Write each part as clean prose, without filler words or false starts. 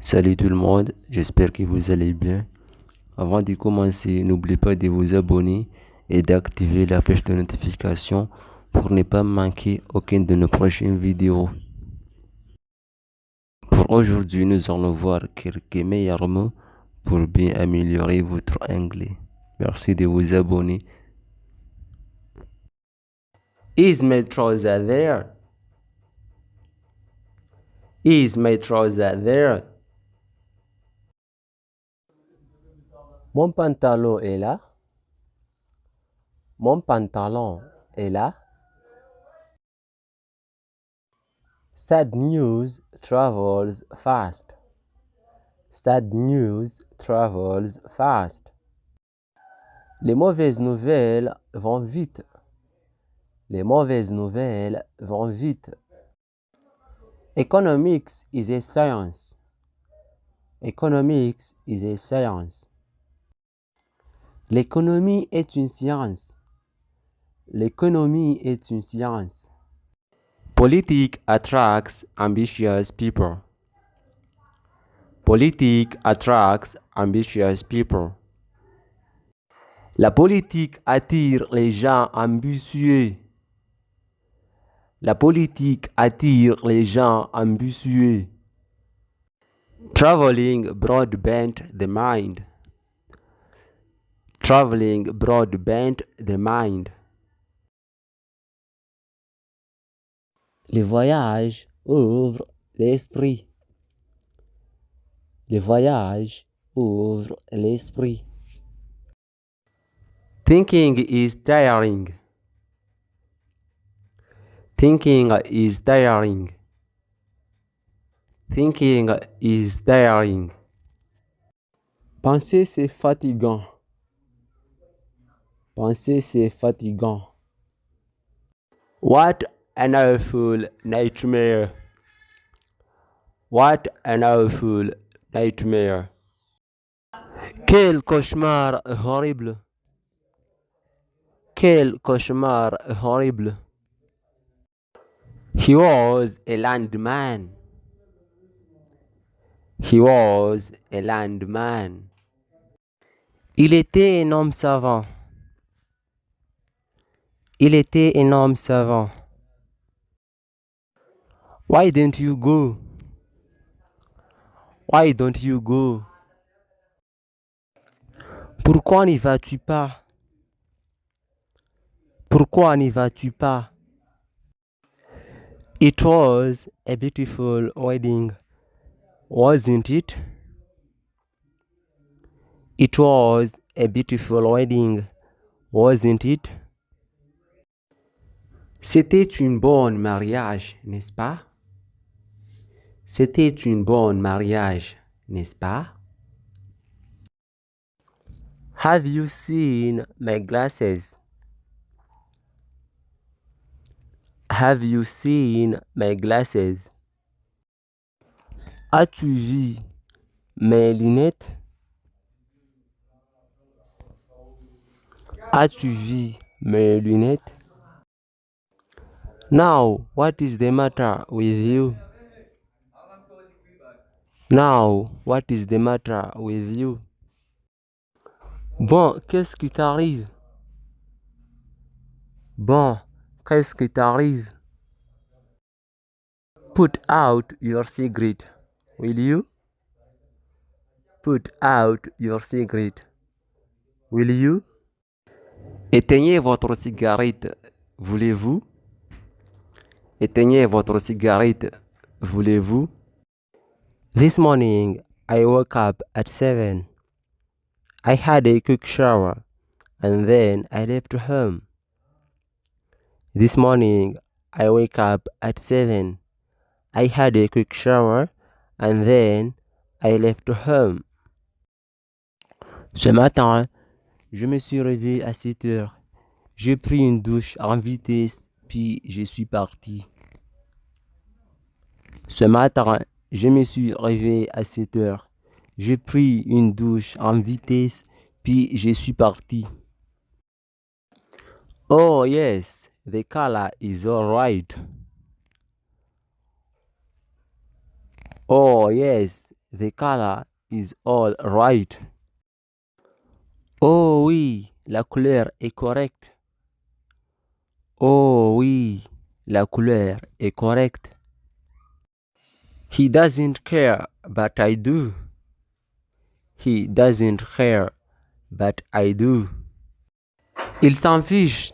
Salut tout le monde, j'espère que vous allez bien. Avant de commencer, n'oubliez pas de vous abonner et d'activer la cloche de notification pour ne pas manquer aucune de nos prochaines vidéos. Pour aujourd'hui, nous allons voir quelques meilleurs mots pour bien améliorer votre anglais. Merci de vous abonner. Is my trouser there? Is my trouser there? Mon pantalon est là. Mon pantalon est là. Sad news travels fast. Sad news travels fast. Les mauvaises nouvelles vont vite. Les mauvaises nouvelles vont vite. Economics is a science. Economics is a science. L'économie est une science. L'économie est une science. Politics attracts ambitious people. Politics attracts ambitious people. La politique attire les gens ambitieux. La politique attire les gens ambitieux. Traveling broadbent the mind. Traveling broadbent the mind. Les voyages ouvrent l'esprit. Les voyages ouvrent l'esprit. Thinking is tiring. Thinking is tiring. Thinking is tiring. Penser c'est fatigant. Penser c'est fatigant. What an awful nightmare. What an awful nightmare. Quel cauchemar horrible. Quel cauchemar horrible. He was a landman. He was a landman. Il était un homme savant. Il était un homme savant. Why don't you go? Why don't you go? Pourquoi n'y vas-tu pas? Pourquoi n'y vas-tu pas? It was a beautiful wedding, wasn't it? It was a beautiful wedding, wasn't it? C'était une bonne mariage, n'est-ce pas? C'était une bonne mariage, n'est-ce pas? Have you seen my glasses? Have you seen my glasses? As-tu vu mes lunettes? As-tu vu mes lunettes? Now, what is the matter with you? Now, what is the matter with you? Bon, qu'est-ce qui t'arrive? Bon, qu'est-ce qui t'arrive? Put out your cigarette, will you? Put out your cigarette, will you? Éteignez votre cigarette, voulez-vous? Éteignez votre cigarette, voulez-vous? This morning, I woke up at 7. I had a quick shower and then I left home. This morning, I woke up at 7. I had a quick shower and then I left home. Ce matin, je me suis réveillé à 7 heures. J'ai pris une douche en vitesse, puis je suis parti. Ce matin, je me suis réveillé à 7 heures. J'ai pris une douche en vitesse, puis je suis parti. Oh yes, the color is all right. Oh yes, the color is all right. Oh oui, la couleur est correcte. Oh oui, la couleur est correcte. He doesn't care, but I do. He doesn't care, but I do. Il s'en fiche,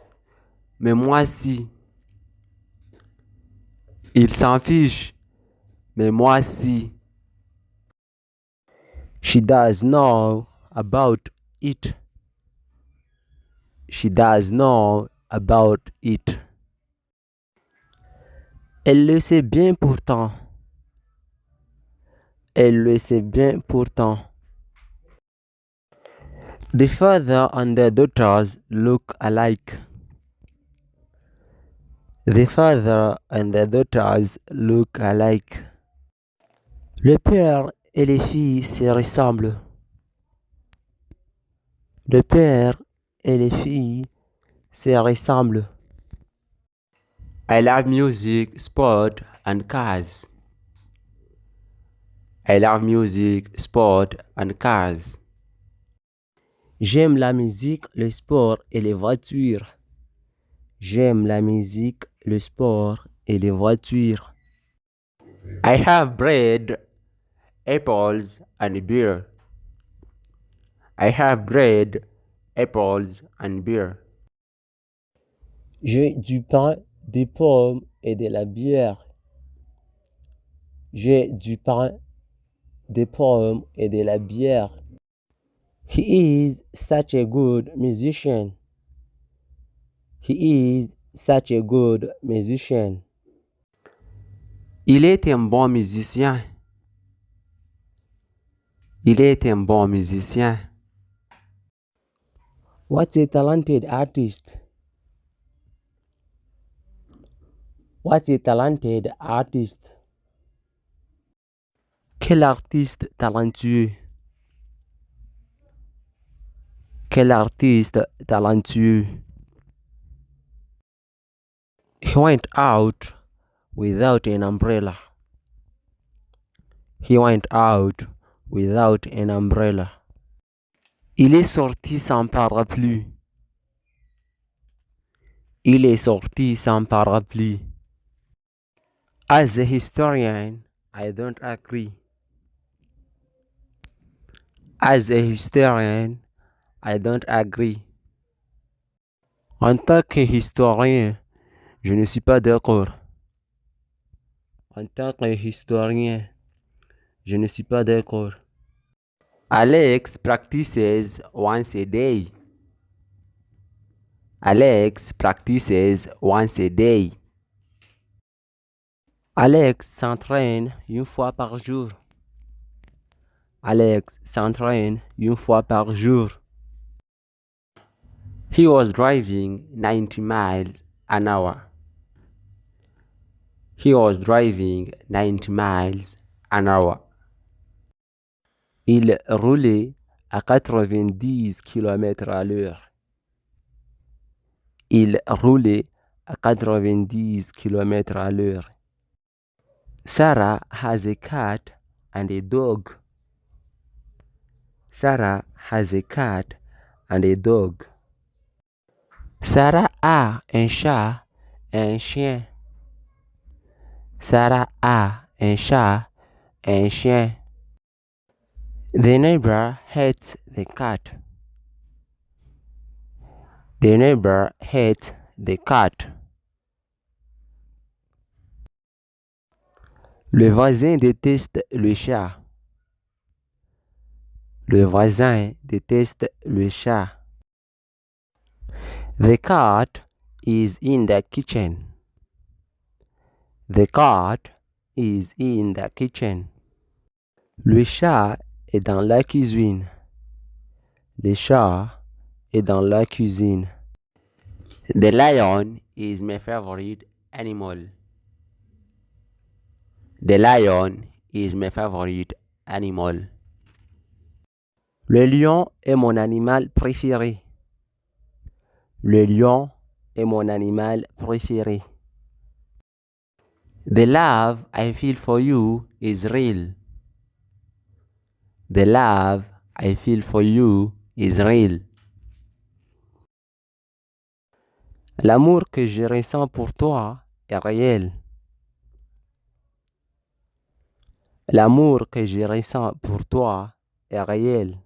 mais moi si. Il s'en fiche, mais moi si. She does know about it. She does know about it. Elle le sait bien pourtant. Elle le sait bien pourtant. The father and the daughters look alike. The father and the daughters look alike. Le père et les filles se ressemblent. Le père et les filles se ressemblent. I love music, sport, and cars. I love music, sport, and cars. J'aime la musique, le sport et les voitures. J'aime la musique, le sport et les voitures. I have bread, apples, and beer. I have bread, apples, and beer. J'ai du pain, des pommes et de la bière. J'ai du pain, des pommes et de la bière. He is such a good musician. He is such a good musician. Il est un bon musicien. Il est un bon musicien. What's a talented artist? What's a talented artist? Quel artiste talentueux? Quel artiste talentueux? He went out without an umbrella. He went out without an umbrella. Il est sorti sans parapluie. Il est sorti sans parapluie. As a historian, I don't agree. As a historian, I don't agree. En tant que historien, je ne suis pas d'accord. En tant que historien, je ne suis pas d'accord. Alex practices once a day. Alex practices once a day. Alex s'entraîne une fois par jour. Alex s'entraîne une fois par jour. He was driving 90 miles an hour. He was driving 90 miles an hour. Il roulait à 90 km à l'heure. Il roulait à 90 km à l'heure. Sarah has a cat and a dog. Sarah has a cat and a dog. Sarah a un chat et un chien. Sarah a un chat et un chien. The neighbor hates the cat. The neighbor hates the cat. Le voisin déteste le chat. Le voisin déteste le chat. The cat is in the kitchen. The cat is in the kitchen. Le chat est dans la cuisine. Le chat est dans la cuisine. The lion is my favorite animal. The lion is my favorite animal. Le lion est mon animal préféré. Le lion est mon animal préféré. The love I feel for you is real. The love I feel for you is real. L'amour que je ressens pour toi est réel. L'amour que je ressens pour toi est réel.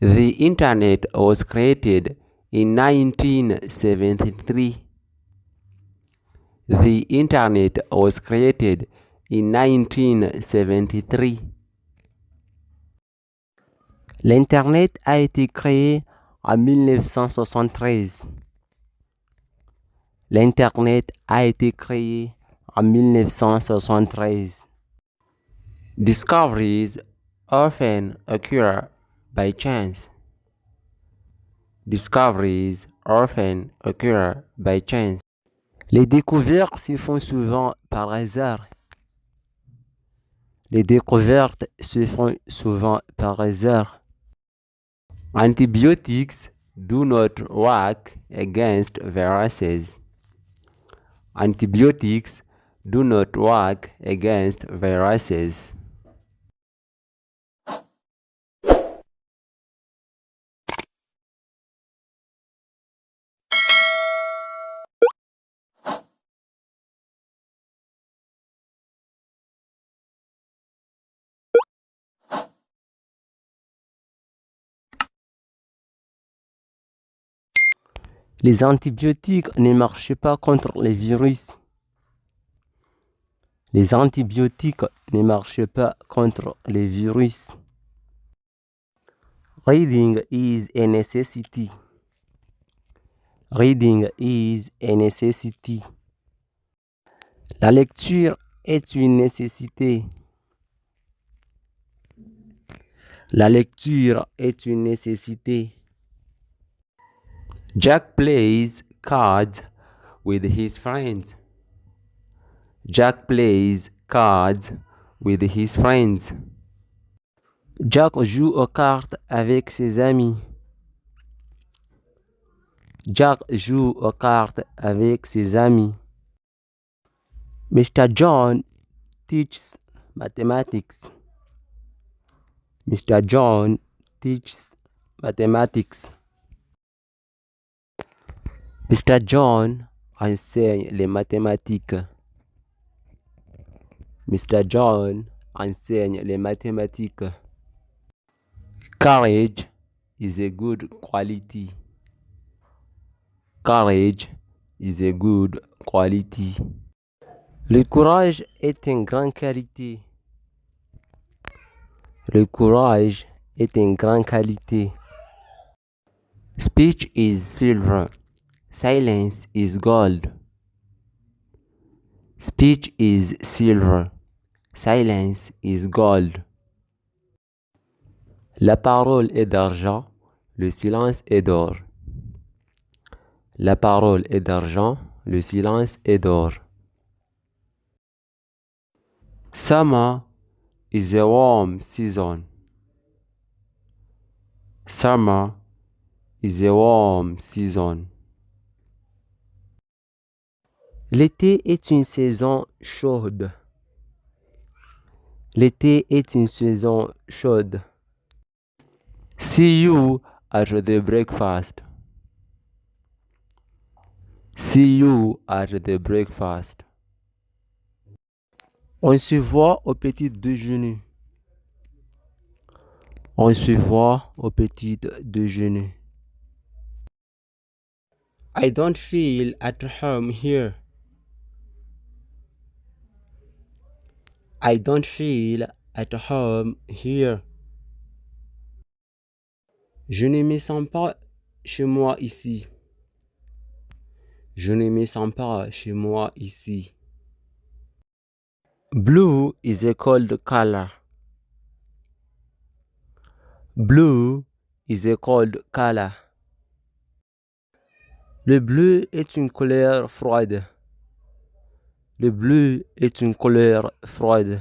The internet was created in 1973. The internet was created in 1973. L'Internet a été créé en 1973. L'Internet a été créé en 1973. Discoveries often occur by chance. Discoveries often occur by chance. Les découvertes se font souvent par hasard. Les découvertes se font souvent par hasard. Antibiotics do not work against viruses. Antibiotics do not work against viruses. Les antibiotiques ne marchent pas contre les virus. Les antibiotiques ne marchent pas contre les virus. Reading is a necessity. Reading is a necessity. La lecture est une nécessité. La lecture est une nécessité. Jack plays cards with his friends. Jack plays cards with his friends. Jack joue aux cartes avec ses amis. Jack joue aux cartes avec ses amis. Mr. John teaches mathematics. Mr. John teaches mathematics. Mr. John enseigne les mathématiques. Mr. John enseigne les mathématiques. Courage is a good quality. Courage is a good quality. Le courage est une grande qualité. Le courage est une grande qualité. Speech is silver. Silence is gold. Speech is silver. Silence is gold. La parole est d'argent. Le silence est d'or. La parole est d'argent. Le silence est d'or. Summer is a warm season. Summer is a warm season. L'été est une saison chaude. L'été est une saison chaude. See you at the breakfast. See you at the breakfast. On se voit au petit déjeuner. On se voit au petit déjeuner. I don't feel at home here. I don't feel at home here. Je ne me sens pas chez moi ici. Je ne me sens pas chez moi ici. Blue is a cold color. Blue is a cold color. Le bleu est une couleur froide. Le bleu est une couleur froide.